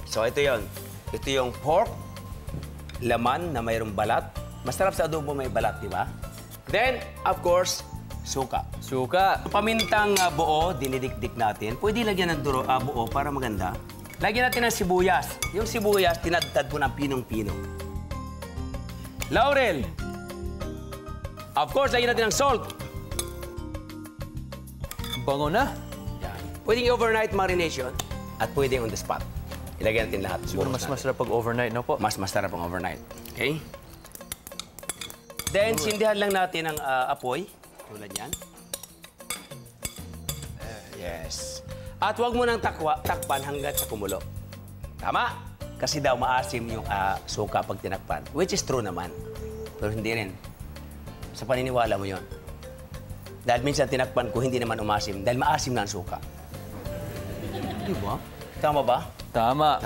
So, ito yon. Ito yung pork, laman na mayroong balat. Masarap sa adobo may balat, di ba? Then, of course, suka. Suka. Pamintang buo, dinidikdik natin. Pwede lagyan ng buo para maganda. Lagyan natin ng sibuyas. Yung sibuyas, tinadtad po ng pinong-pino. Laurel. Of course, lagyan natin ng salt. Bango na. Yan. Pwedeng overnight marination at pwedeng on the spot. Ilagay natin lahat. Siguro mas masarap pag overnight, no po? Mas masarap ang overnight. Okay? Then, sindihan lang natin ang apoy. Tulad yan. Yes. At huwag mo nang takpan hanggat sa kumulo. Tama? Kasi daw maasim yung suka pag tinakpan. Which is true naman. Pero hindi rin. Sa paniniwala mo yon. Dahil minsan tinakpan ko, hindi naman umasim. Dahil maasim na ang suka. Di ba? Tama ba? Tama.